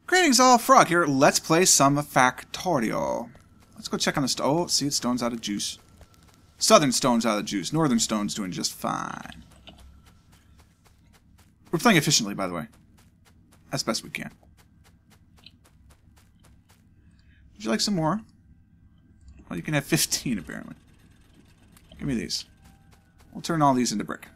Greetings all, Frog here. Let's play some Factorio. Let's go check on the stone. Oh, see, stone's out of juice. Southern stone's out of juice. Northern stone's doing just fine. We're playing efficiently, by the way. As best we can. Would you like some more? Well, you can have 15, apparently. Give me these. We'll turn all these into brick.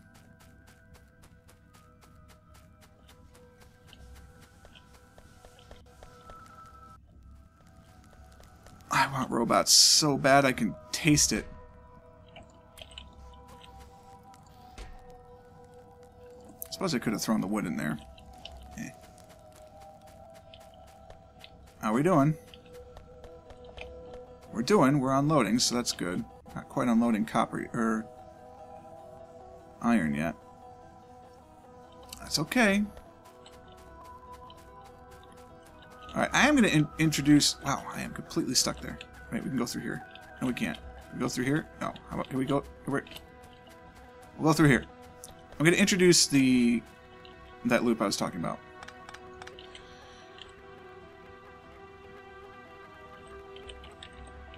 I want robots so bad I can taste it. I suppose I could have thrown the wood in there. Eh. How we doing? We're unloading, so that's good. Not quite unloading copper or iron yet. That's okay. Alright, I am going to introduce... Wow, I am completely stuck there. Wait, we can go through here. No, we can't. Can we go through here? No. How about... Here we go. We'll go through here. I'm going to introduce that loop I was talking about.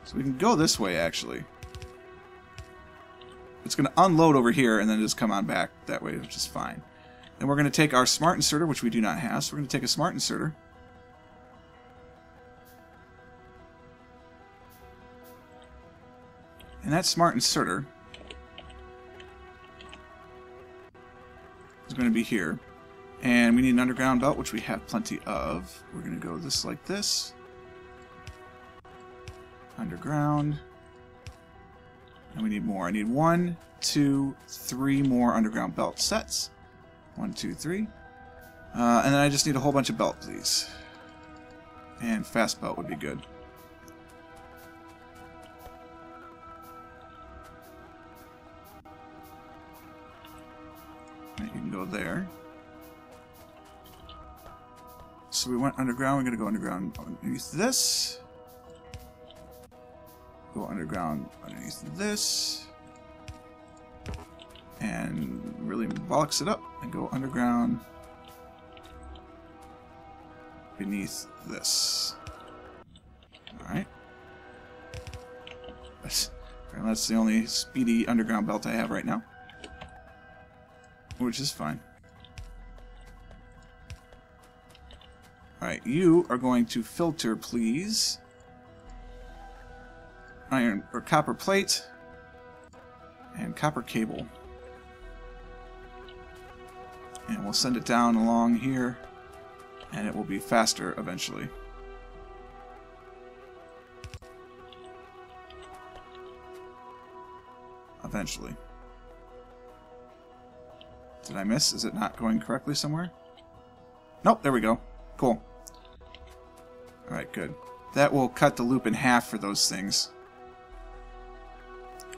So we can go this way, actually. It's going to unload over here and then just come on back that way, which is fine. Then we're going to take our smart inserter, which we do not have. So we're going to take a smart inserter. And that smart inserter is going to be here. And we need an underground belt, which we have plenty of. We're going to go this like this. Underground. And we need more. I need 1, 2, 3 more underground belt sets. 1, 2, 3. And then I just need a whole bunch of belt, please. And fast belt would be good. You can go there. So we went underground. We're going to go underground underneath this. Go underground underneath this. And really bollocks it up and go underground beneath this. Alright. That's the only speedy underground belt I have right now. Which is fine. Alright, you are going to filter, please. Iron or copper plate and copper cable. And we'll send it down along here, and it will be faster eventually. Eventually. Did I miss? Is it not going correctly somewhere? Nope, there we go. Cool. Alright, good. That will cut the loop in half for those things.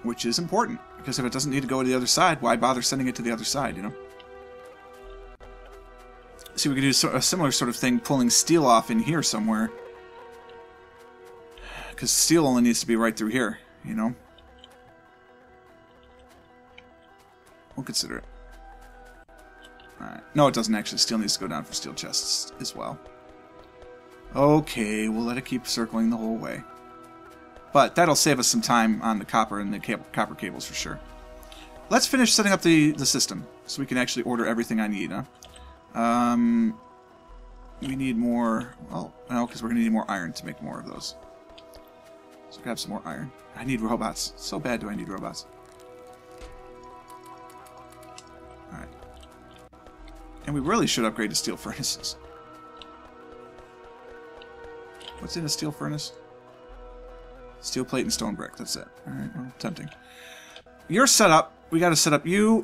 Which is important, because if it doesn't need to go to the other side, why bother sending it to the other side, you know? See, we could do a similar sort of thing, pulling steel off in here somewhere. Because steel only needs to be right through here, you know? We'll consider it. Alright. No, it doesn't actually. Steel needs to go down for steel chests as well. Okay, we'll let it keep circling the whole way. But that'll save us some time on the copper and the copper cables for sure. Let's finish setting up the system so we can actually order everything I need, huh? We need more... Well, no, because we're going to need more iron to make more of those. So grab some more iron. I need robots. So bad do I need robots. Alright. And we really should upgrade to steel furnaces. What's in a steel furnace? Steel plate and stone brick. That's it. Alright, well, tempting. You're set up. We got to set up you,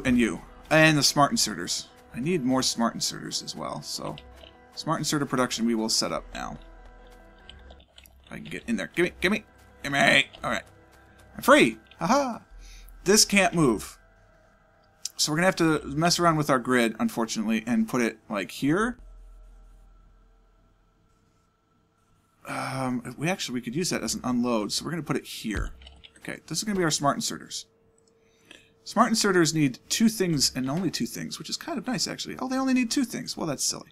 and you. And the smart inserters. I need more smart inserters as well. So, smart inserter production we will set up now. If I can get in there. Gimme! Alright. I'm free! Haha! This can't move. So we're going to have to mess around with our grid, unfortunately, and put it, like, here. We could use that as an unload, so we're going to put it here. Okay, this is going to be our smart inserters. Smart inserters need 2 things, and only 2 things, which is kind of nice, actually. Oh, they only need 2 things. Well, that's silly.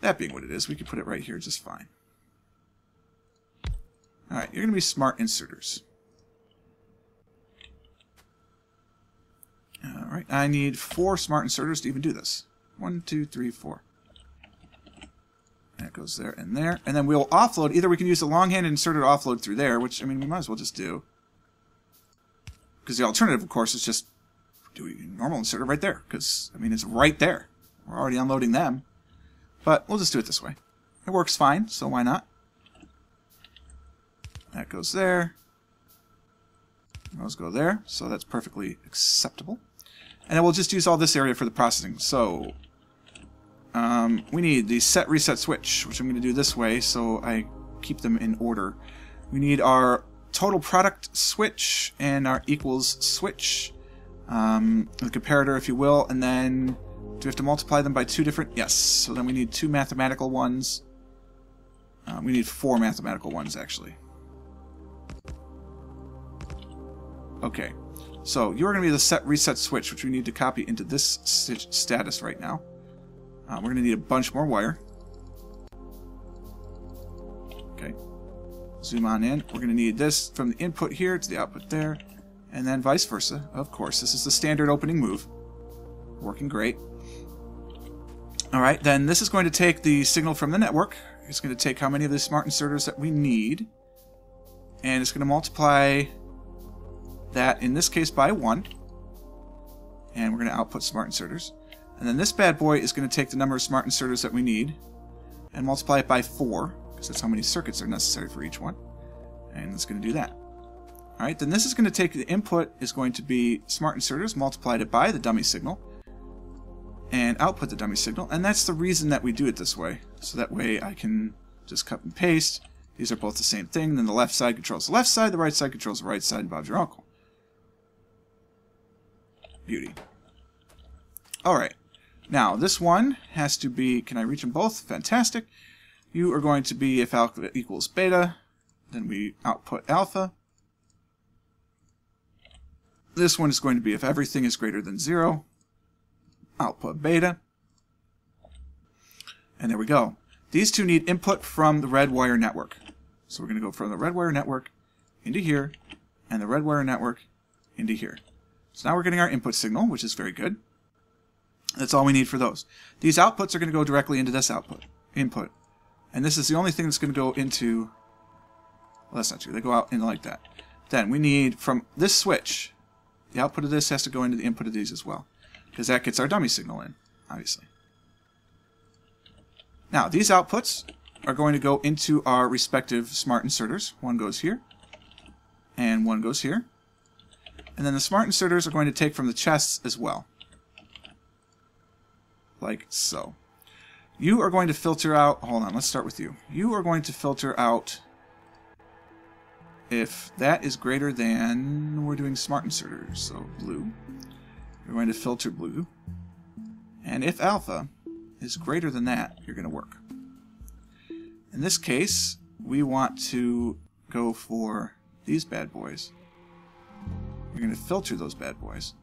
That being what it is, we can put it right here just fine. Alright, you're going to be smart inserters. Alright, I need 4 smart inserters to even do this. 1, 2, 3, 4. That goes there and there. And then we'll offload. Either we can use the long-handed inserter to offload through there, which, I mean, we might as well just do. Because the alternative, of course, is just do a normal inserter right there. Because, I mean, it's right there. We're already unloading them. But we'll just do it this way. It works fine, so why not? That goes there. Those go there, so that's perfectly acceptable. And then we'll just use all this area for the processing. So, we need the set reset switch, which I'm going to do this way so I keep them in order. We need our total product switch and our equals switch, the comparator, if you will, and then do we have to multiply them by 2 different? Yes. So then we need 2 mathematical ones. We need 4 mathematical ones, actually. Okay. So you're going to be the set reset switch, which we need to copy into this status right now. We're going to need a bunch more wire. Okay. Zoom on in. We're going to need this from the input here to the output there, and then vice versa. Of course, this is the standard opening move. Working great. Alright, then this is going to take the signal from the network. It's going to take how many of the smart inserters that we need, and it's going to multiply that, in this case, by 1. And we're going to output smart inserters. And then this bad boy is going to take the number of smart inserters that we need and multiply it by 4, because that's how many circuits are necessary for each one. And it's going to do that. Alright, then this is going to take the input is going to be smart inserters, multiplied it by the dummy signal, and output the dummy signal. And that's the reason that we do it this way. So that way I can just cut and paste. These are both the same thing. Then the left side controls the left side, the right side controls the right side, and Bob's your uncle. Beauty. Alright. Now, this one has to be... Can I reach them both? Fantastic. You are going to be if alpha equals beta. Then we output alpha. This one is going to be if everything is greater than 0. Output beta. And there we go. These two need input from the red wire network. So we're going to go from the red wire network into here, and the red wire network into here. So now we're getting our input signal, which is very good. That's all we need for those. These outputs are going to go directly into this input. And this is the only thing that's going to go into... Well, that's not true. They go out in like that. Then we need, from this switch, the output of this has to go into the input of these as well. Because that gets our dummy signal in, obviously. Now, these outputs are going to go into our respective smart inserters. One goes here, and one goes here. And then the smart inserters are going to take from the chests as well. Like so. You are going to filter out... Hold on, let's start with you. You are going to filter out if that is greater than... We're doing smart inserters, so blue. You're going to filter blue. And if alpha is greater than that, you're going to work. In this case, we want to go for these bad boys. You're going to filter those bad boys.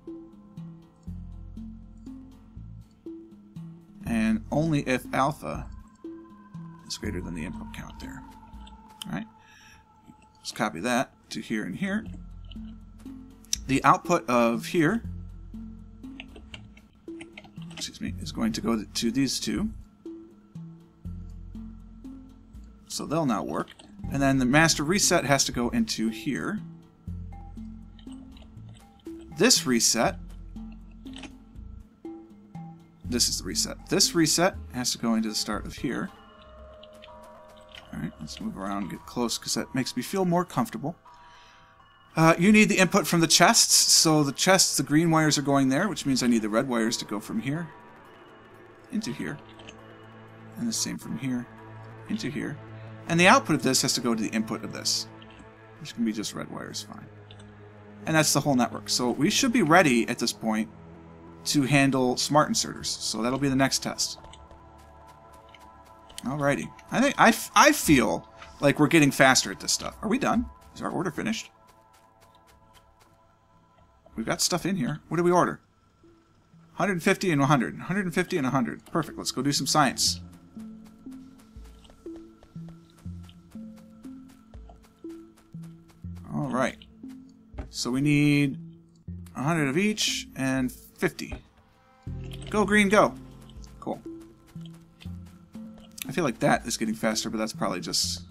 And only if alpha is greater than the input count there. Alright. Let's copy that to here and here. The output of here, excuse me, is going to go to these two. So they'll now work. And then the master reset has to go into here. This reset, this is the reset. This reset has to go into the start of here. Alright, let's move around and get close because that makes me feel more comfortable. You need the input from the chests. So the chests, the green wires are going there, which means I need the red wires to go from here into here. And the same from here into here. And the output of this has to go to the input of this, which can be just red wires, fine. And that's the whole network. So we should be ready at this point to handle smart inserters. So that'll be the next test. Alrighty. I feel like we're getting faster at this stuff. Are we done? Is our order finished? We've got stuff in here. What did we order? 150 and 100. 150 and 100. Perfect. Let's go do some science. Alright. So we need 100 of each and 50. Go green, go! Cool. I feel like that is getting faster, but that's probably just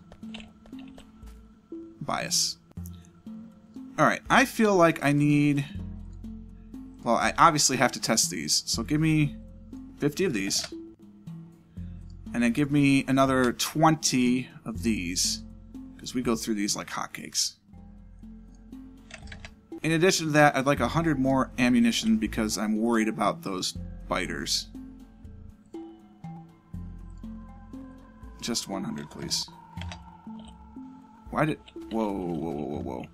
bias. Alright, I feel like I need... Well, I obviously have to test these, so give me 50 of these. And then give me another 20 of these, because we go through these like hotcakes. In addition to that, I'd like 100 more ammunition because I'm worried about those biters. Just 100, please. Why did... Whoa, whoa, whoa, whoa, whoa.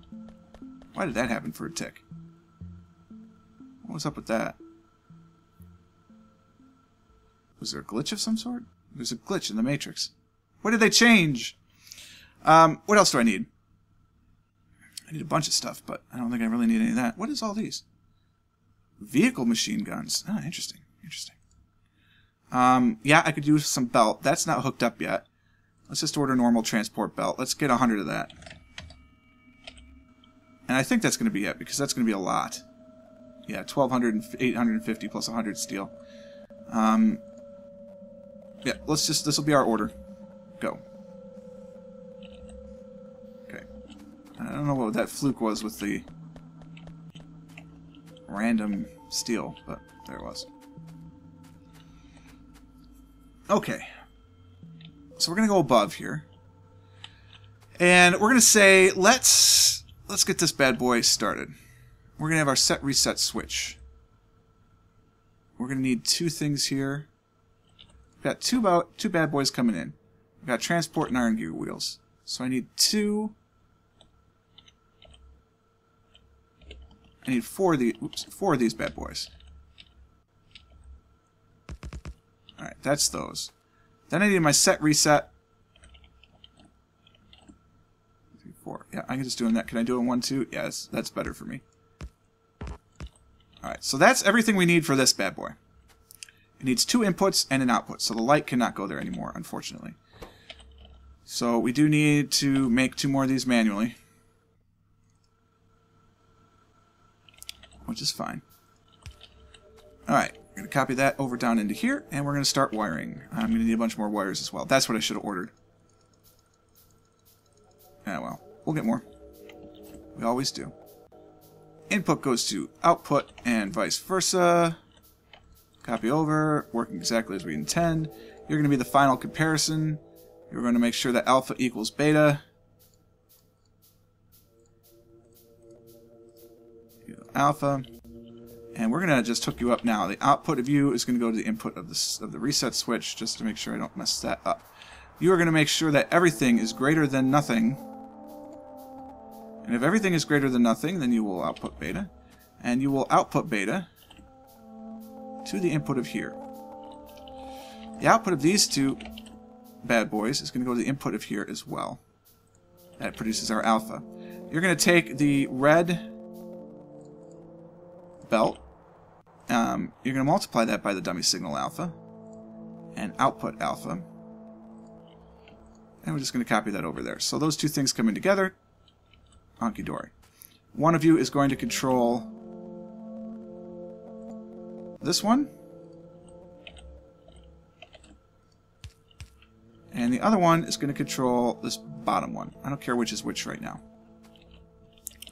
Why did that happen for a tick? What was up with that? Was there a glitch of some sort? There's a glitch in the Matrix. What did they change? What else do I need? I need a bunch of stuff, but I don't think I really need any of that. What is all these? Vehicle machine guns. Ah, interesting. Interesting. Yeah, I could use some belt. That's not hooked up yet. Let's just order normal transport belt. Let's get 100 of that. And I think that's going to be it, because that's going to be a lot. Yeah, 1,200 and 850 plus 100 steel. Yeah, let's just... This will be our order. Go. Okay. I don't know what that fluke was with the random steel, but there it was. Okay. So we're going to go above here. And we're going to say, let's get this bad boy started. We're going to have our set reset switch. We're going to need two things here. We've got two bad boys coming in. We've got transport and iron gear wheels. So I need two. I need four of these bad boys. Alright, that's those. Then I need my set reset. 3, 4. Yeah, I'm just doing that. Can I do it in 1, 2? Yes, that's better for me. Alright, so that's everything we need for this bad boy. It needs 2 inputs and an output, so the light cannot go there anymore, unfortunately. So we do need to make 2 more of these manually. Which is fine. Alright, we're going to copy that over down into here, and we're going to start wiring. I'm going to need a bunch more wires as well. That's what I should have ordered. Ah, well, we'll get more. We always do. Input goes to output and vice versa. Copy over, working exactly as we intend. You're going to be the final comparison. You're going to make sure that alpha equals beta. Alpha. And we're going to just hook you up now. The output of you is going to go to the input of the reset switch, just to make sure I don't mess that up. You are going to make sure that everything is greater than nothing. And if everything is greater than nothing, then you will output beta. And you will output beta to the input of here. The output of these two bad boys is going to go to the input of here as well. That produces our alpha. You're going to take the red belt. You're going to multiply that by the dummy signal alpha. And output alpha. And we're just going to copy that over there. So those two things coming together. Honky dory. One of you is going to control this one. And the other one is going to control this bottom one. I don't care which is which right now.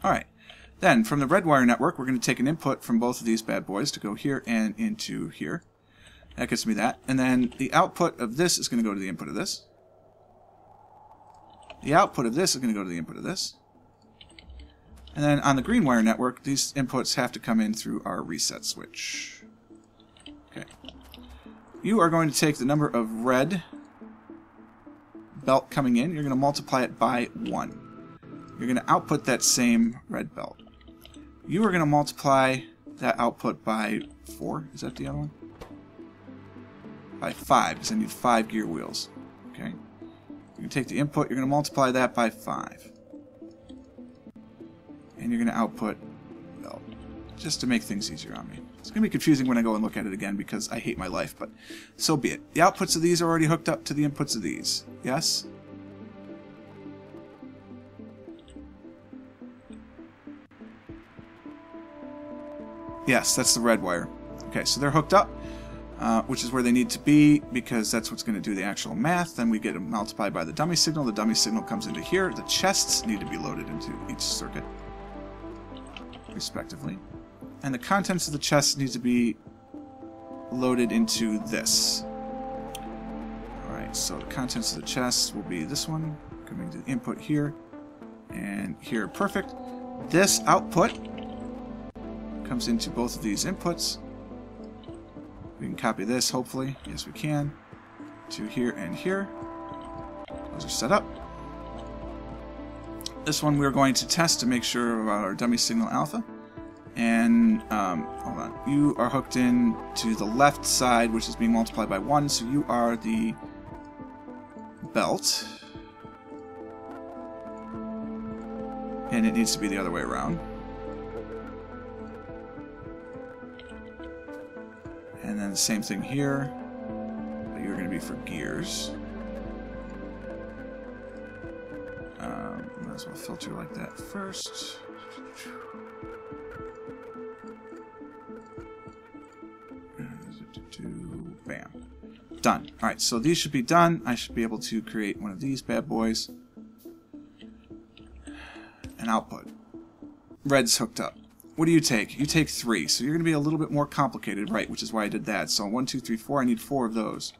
Alright. Then, from the red wire network, we're going to take an input from both of these bad boys to go here and into here. That gets me that. And then the output of this is going to go to the input of this. The output of this is going to go to the input of this. And then on the green wire network, these inputs have to come in through our reset switch. Okay. You are going to take the number of red belt coming in. You're going to multiply it by 1. You're going to output that same red belt. You are going to multiply that output by 4. Is that the other one? By 5, because I need 5 gear wheels. Okay. You're going to take the input. You're going to multiply that by 5. And you're going to output belt. Just to make things easier on me. It's going to be confusing when I go and look at it again because I hate my life, but so be it. The outputs of these are already hooked up to the inputs of these. Yes? Yes, that's the red wire. Okay, so they're hooked up, which is where they need to be, because that's what's going to do the actual math. Then we get them multiplied by the dummy signal. The dummy signal comes into here. The chests need to be loaded into each circuit, respectively. And the contents of the chest need to be loaded into this. Alright, so the contents of the chest will be this one, coming to the input here, and here. Perfect. This output comes into both of these inputs. We can copy this, hopefully. Yes, we can. To here and here. Those are set up. This one we're going to test to make sure about our dummy signal alpha. And, hold on. You are hooked in to the left side, which is being multiplied by 1, so you are the belt. And it needs to be the other way around. And then the same thing here, but you're going to be for gears. Might as well filter like that first. Bam. Done. Alright, so these should be done. I should be able to create one of these bad boys. An output. Red's hooked up. What do you take? You take 3, so you're going to be a little bit more complicated, right, which is why I did that. So 1, 2, 3, 4, I need 4 of those.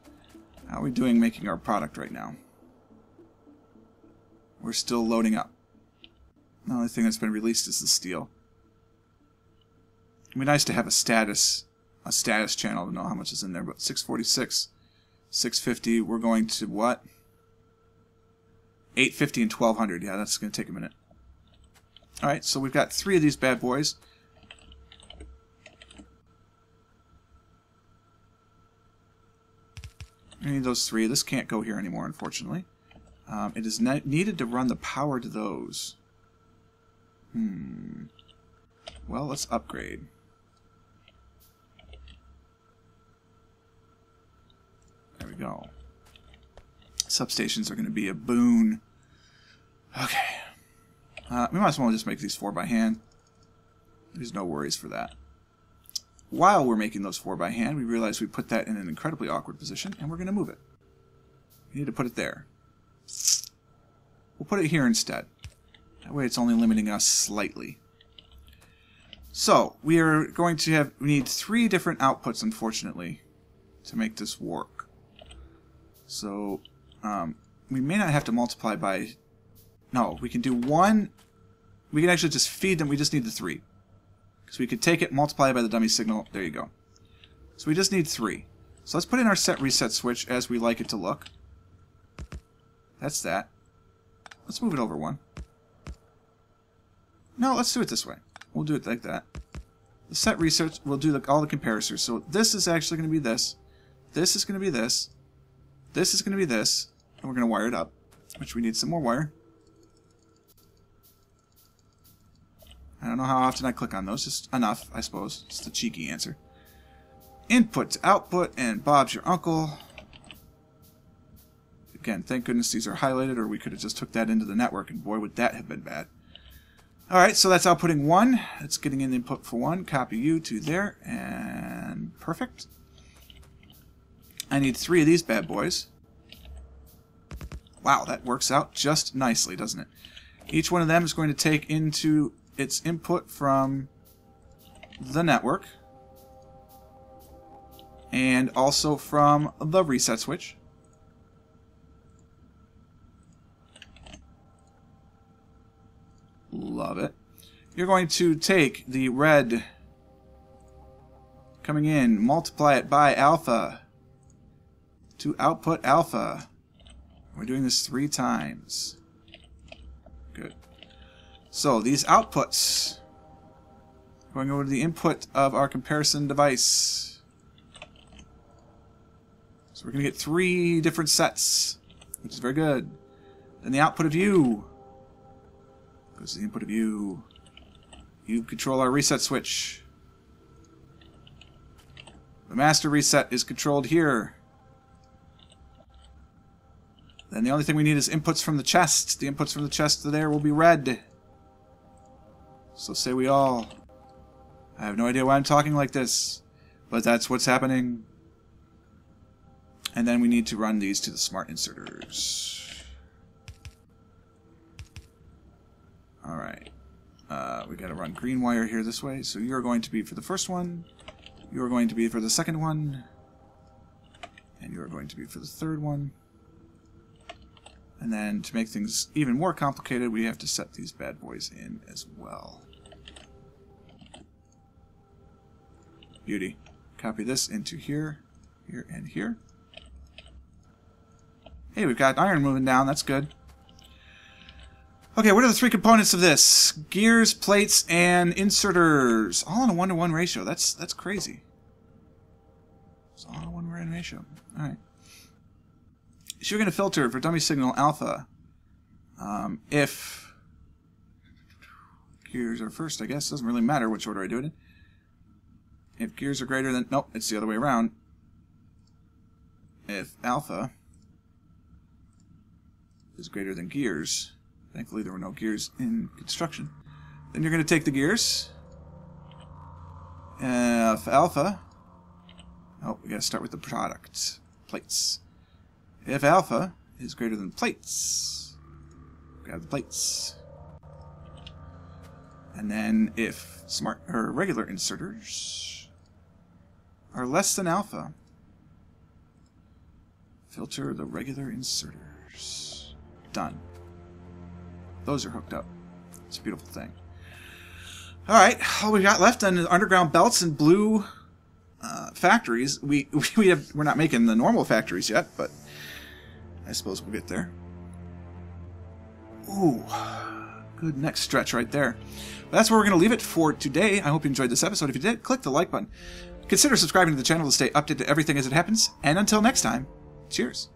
How are we doing making our product right now? We're still loading up. The only thing that's been released is the steel. It'd be nice to have a status channel to know how much is in there, but 646, 650, we're going to what? 850 and 1200, yeah, that's going to take a minute. Alright, so we've got 3 of these bad boys. We need those 3. This can't go here anymore, unfortunately. It is needed to run the power to those. Well, let's upgrade. There we go. Substations are going to be a boon. Okay. We might as well just make these 4 by hand. There's no worries for that. While we're making those 4 by hand, we realize we put that in an incredibly awkward position, and we're going to move it. We need to put it there. We'll put it here instead. That way it's only limiting us slightly. So, we are going to we need 3 different outputs, unfortunately, to make this work. So, we may not have to multiply by... No, we can do 1. We can actually just feed them. We just need the 3. So we could take it, multiply it by the dummy signal. There you go. So we just need 3. So let's put in our set reset switch as we like it to look. That's that. Let's move it over 1. No, let's do it this way. We'll do it like that. The set reset will do all the comparisons. So this is actually going to be this. This is going to be this. This is going to be this. And we're going to wire it up, which we need some more wire. I don't know how often I click on those. Just enough, I suppose. It's the cheeky answer. Input to output, and Bob's your uncle. Again, thank goodness these are highlighted, or we could have just took that into the network, and boy, would that have been bad. Alright, so that's outputting 1. It's getting in input for 1. Copy you to there, and perfect. I need 3 of these bad boys. Wow, that works out just nicely, doesn't it? Each one of them is going to take into its input from the network and also from the reset switch. Love it. You're going to take the red coming in, multiply it by alpha to output alpha. We're doing this 3 times. Good. So these outputs, going over to the input of our comparison device. So we're going to get 3 different sets, which is very good. Then the output of U goes to the input of U. You control our reset switch. The master reset is controlled here. Then the only thing we need is inputs from the chest. The inputs from the chest there will be red. So say we all. I have no idea why I'm talking like this, but that's what's happening. And then we need to run these to the smart inserters. Alright. We gotta run green wire here this way. So you're going to be for the first one. You're going to be for the second one. And you're going to be for the third one. And then to make things even more complicated, we have to set these bad boys in as well. Beauty. Copy this into here, here, and here. Hey, we've got iron moving down. That's good. Okay, what are the three components of this? Gears, plates, and inserters. All in a 1-to-1 ratio. That's crazy. It's all in a 1-to-1 ratio. All right. So you're going to filter for dummy signal alpha. If gears are first, I guess. Doesn't really matter which order I do it in. If gears are greater than... Nope, it's the other way around. If alpha is greater than gears... Thankfully, there were no gears in construction. Then you're going to take the gears. If alpha... Oh, we got to start with the product. Plates. If alpha is greater than plates, grab the plates. And then if smart or regular inserters are less than alpha, filter the regular inserters. Done. Those are hooked up. It's a beautiful thing. Alright, all we got left on the underground belts and blue factories. We're not making the normal factories yet, but I suppose we'll get there. Ooh, good neck stretch right there. But that's where we're going to leave it for today. I hope you enjoyed this episode. If you did, click the like button. Consider subscribing to the channel to stay updated to everything as it happens. And until next time, cheers.